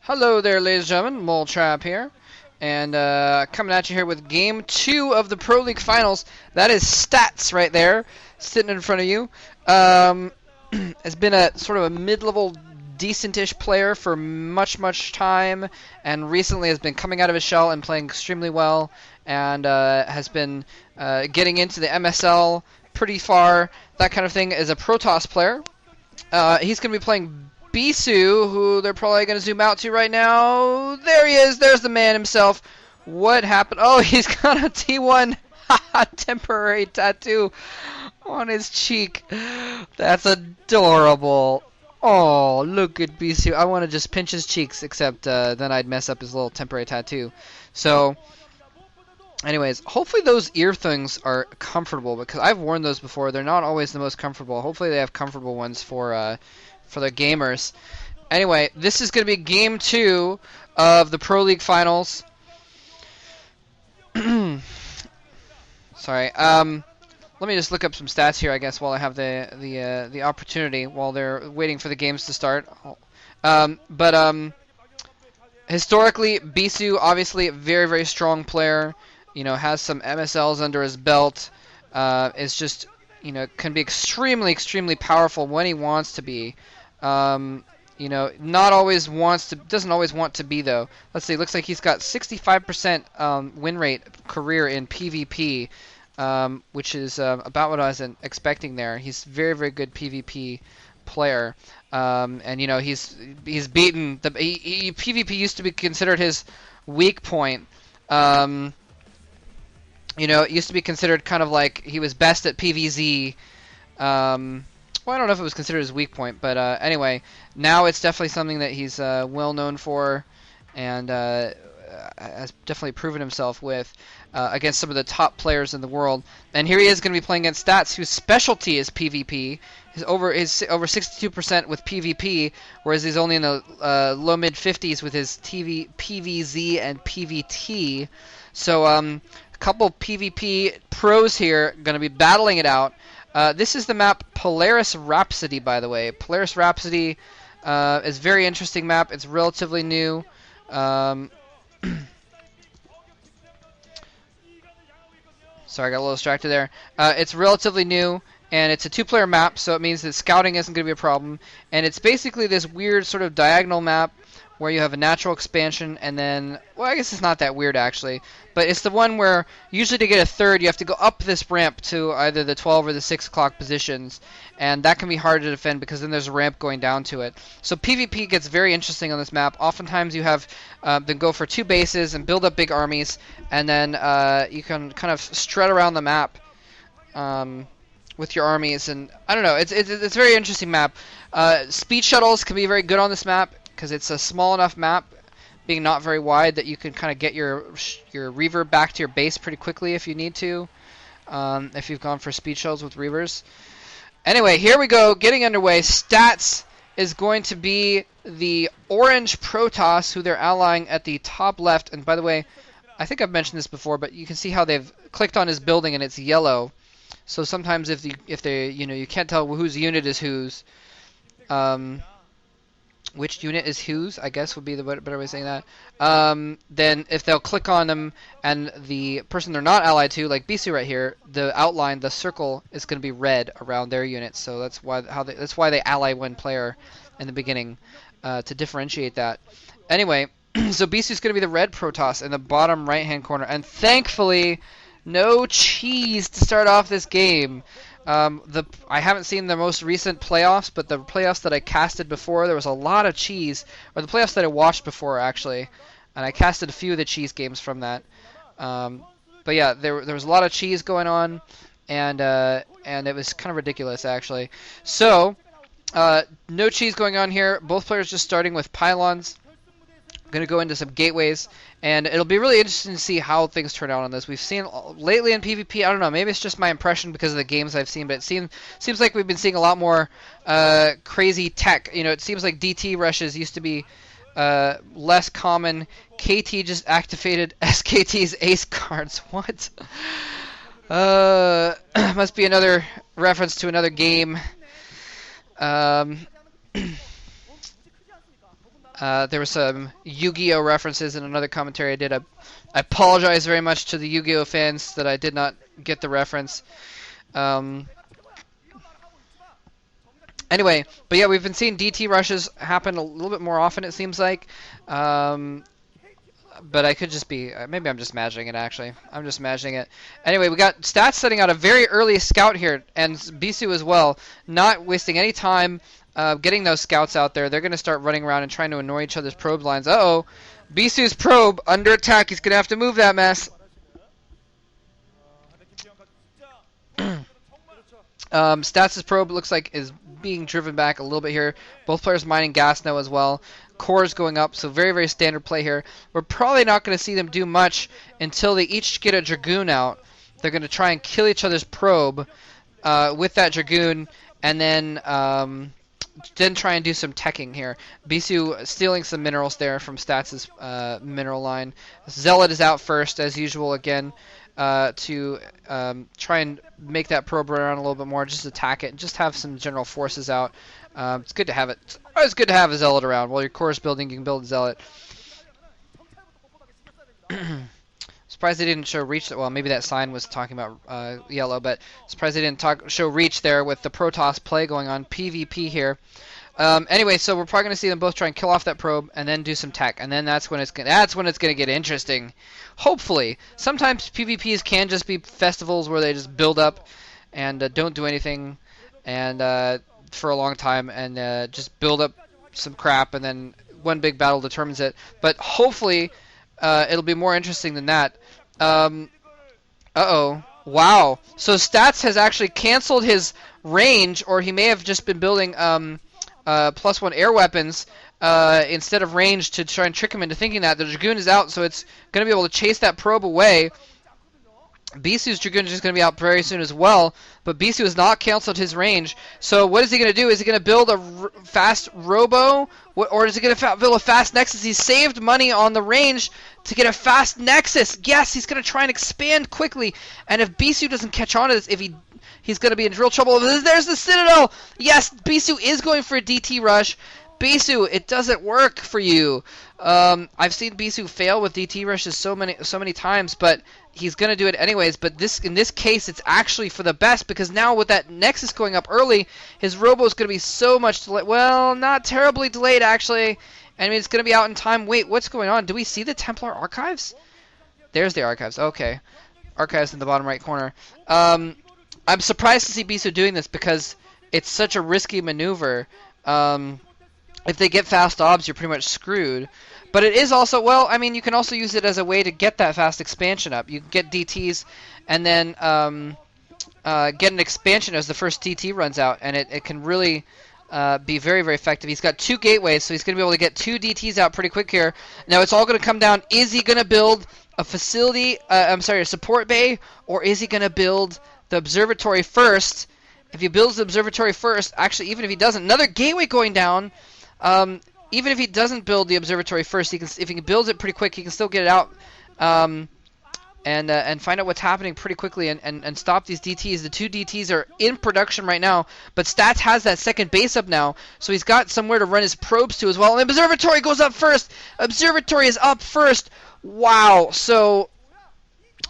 Hello there, ladies and gentlemen. Mole Trap here, and coming at you here with Game 2 of the Pro League Finals. That is Stats right there, sitting in front of you. Has been a sort of a mid-level, decentish player for much time, and recently has been coming out of his shell and playing extremely well, and has been getting into the MSL pretty far, that kind of thing, as a Protoss player. He's going to be playing Bisu, who they're probably going to zoom out to right now. There he is. There's the man himself. What happened? Oh, he's got a T1 temporary tattoo on his cheek. That's adorable. Oh, look at Bisu. I want to just pinch his cheeks, except then I'd mess up his little temporary tattoo. So, anyways, hopefully those ear things are comfortable, because I've worn those before. They're not always the most comfortable. Hopefully they have comfortable ones for the gamers. Anyway, this is going to be Game 2 of the Pro League Finals. Sorry. Let me just look up some stats here, I guess, while I have the opportunity, while they're waiting for the games to start. Historically, Bisu, obviously a very strong player. You know, has some MSLs under his belt. Is just, you know, can be extremely powerful when he wants to be. You know, doesn't always want to be, though. Let's see, looks like he's got 65% win rate career in PvP, which is about what I was expecting there. He's very good PvP player, and you know, he's beaten PvP used to be considered his weak point. You know, it used to be considered kind of like he was best at PvZ. Well, I don't know if it was considered his weak point, but anyway, now it's definitely something that he's well known for, and has definitely proven himself with against some of the top players in the world. And here he is going to be playing against Stats, whose specialty is PvP. He's over 62% with PvP, whereas he's only in the low mid 50s with his PvZ and PvT. So a couple PvP pros here going to be battling it out. This is the map Polaris Rhapsody, by the way. Polaris Rhapsody is a very interesting map. It's relatively new. Sorry, I got a little distracted there. It's relatively new, and it's a two-player map, so it means that scouting isn't going to be a problem. And it's basically this weird sort of diagonal map where you have a natural expansion, and then, well, I guess it's not that weird, actually, but it's the one where usually to get a third you have to go up this ramp to either the 12 or the 6 o'clock positions, and that can be hard to defend because then there's a ramp going down to it. So PvP gets very interesting on this map. Oftentimes you have them go for 2 bases and build up big armies, and then you can kind of strut around the map with your armies, and I don't know, it's a very interesting map. Speed shuttles can be very good on this map, because it's a small enough map, being not very wide, that you can kind of get your reaver back to your base pretty quickly if you need to, if you've gone for speed shuttles with reavers. Anyway, here we go, getting underway. Stats is going to be the orange Protoss, who they're allying at the top left. And by the way, I think I've mentioned this before, but you can see how they've clicked on his building and it's yellow. So sometimes if they you know, you can't tell whose unit is whose. Which unit is whose, I guess would be the better way of saying that. Then if they'll click on them and the person they're not allied to, like Bisu right here, the outline, the circle is going to be red around their unit. So that's why they ally one player in the beginning, to differentiate that. Anyway, so Bisu's going to be the red Protoss in the bottom right-hand corner, and thankfully, no cheese to start off this game. I haven't seen the most recent playoffs, but the playoffs that I casted before, there was a lot of cheese, or the playoffs that I watched before, actually, and I casted a few of the cheese games from that. But yeah, there was a lot of cheese going on, and it was kind of ridiculous, actually. So, no cheese going on here. Both players just starting with pylons. Going to go into some gateways, and it'll be really interesting to see how things turn out on this. We've seen lately in PvP, I don't know, maybe it's just my impression because of the games I've seen, but it seems like we've been seeing a lot more crazy tech. You know, it seems like DT rushes used to be less common. KT just activated SKT's ace cards. What? Must be another reference to another game. There were some Yu-Gi-Oh references in another commentary I did. I apologize very much to the Yu-Gi-Oh fans that I did not get the reference. Anyway, but yeah, we've been seeing DT rushes happen a little bit more often, it seems like. But I could just be, maybe I'm just imagining it, actually. I'm just imagining it. Anyway, we got Stats setting out a very early scout here, and Bisu as well, not wasting any time getting those scouts out there. They're going to start running around and trying to annoy each other's probe lines. Uh-oh, Bisu's probe under attack. He's going to have to move that mess. Stats' probe looks like is being driven back a little bit here. Both players mining gas now as well. Cores going up, so very, very standard play here. We're probably not going to see them do much until they each get a Dragoon out. They're going to try and kill each other's probe with that Dragoon, and then try and do some teching here. Bisu stealing some minerals there from Stats' mineral line. Zealot is out first, as usual, again, to try and make that probe run around a little bit more, just attack it, and just have some general forces out. It's good to have it. It's always good to have a Zealot around. While your core is building, you can build a Zealot. Surprised they didn't show reach. Well, maybe that sign was talking about yellow, but surprised they didn't show reach there with the Protoss play going on. PvP here. Anyway, so we're probably going to see them both try and kill off that probe and then do some tech, and then that's when it's going to get interesting. Hopefully, sometimes PvPs can just be festivals where they just build up and don't do anything, and for a long time, and just build up some crap, and then one big battle determines it. But hopefully, it'll be more interesting than that. Uh-oh. Wow. So Stats has actually canceled his range, or he may have just been building +1 air weapons instead of range to try and trick him into thinking that. The Dragoon is out, so it's going to be able to chase that probe away. Bisu's Dragoon is just going to be out very soon as well, but Bisu has not canceled his range. So what is he going to do? Is he going to build a fast Robo, or is he going to build a fast Nexus? He's saved money on the range to get a fast Nexus. Yes, he's going to try and expand quickly, and if Bisu doesn't catch on to this, he's going to be in real trouble. There's the Citadel! Yes, Bisu is going for a DT rush. Bisu, it doesn't work for you. I've seen Bisu fail with DT rushes so many times, but he's going to do it anyways. But in this case, it's actually for the best, because now with that Nexus going up early, his Robo is going to be so much delayed. Well, not terribly delayed, actually. I mean, it's going to be out in time. Wait, what's going on? Do we see the Templar archives? There's the archives. Okay. Archives in the bottom right corner. I'm surprised to see Bisu doing this, because it's such a risky maneuver. If they get fast obs, you're pretty much screwed. But it is also, well, I mean, you can also use it as a way to get that fast expansion up. You can get DTs and then get an expansion as the first DT runs out, and it can really be very, very effective. He's got 2 gateways, so he's going to be able to get 2 DTs out pretty quick here. Now, it's all going to come down, is he going to build a facility, a support bay, or is he going to build the observatory first? If he builds the observatory first, actually, even if he doesn't, another gateway going down. Even if he doesn't build the observatory first, if he builds it pretty quick, he can still get it out and find out what's happening pretty quickly and stop these DTs. The 2 DTs are in production right now, but Stats has that second base up now, so he's got somewhere to run his probes to as well. And the observatory goes up first. Observatory is up first. Wow. So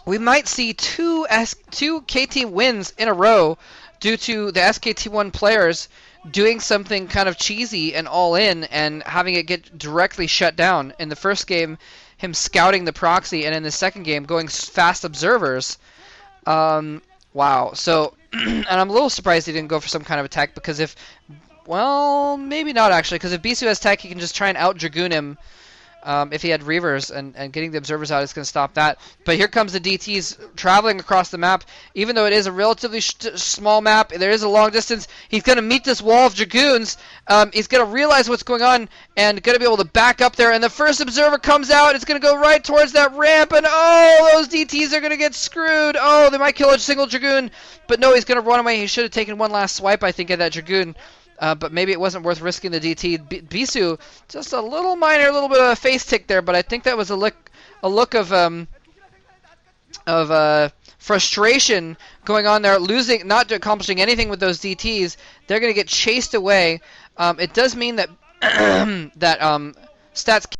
we might see 2 KT wins in a row due to the SKT1 players doing something kind of cheesy and all in and having it get directly shut down. In the first game, him scouting the proxy, and in the second game, going fast observers. Wow. So, and I'm a little surprised he didn't go for some kind of attack, because well, maybe not actually, because if Bisu has tech, he can just try and out-Dragoon him. If he had Reavers, and getting the observers out is going to stop that. But here comes the DTs traveling across the map. Even though it is a relatively small map, there is a long distance. He's going to meet this wall of Dragoons. He's going to realize what's going on and going to be able to back up there. And the first observer comes out. It's going to go right towards that ramp. And oh, those DTs are going to get screwed. Oh, they might kill a single Dragoon. But no, he's going to run away. He should have taken one last swipe, I think, at that Dragoon. But maybe it wasn't worth risking the DT. Bisu, just a little bit of a face tick there, but I think that was a look of frustration going on there, not accomplishing anything with those DTs. They're going to get chased away. It does mean that stats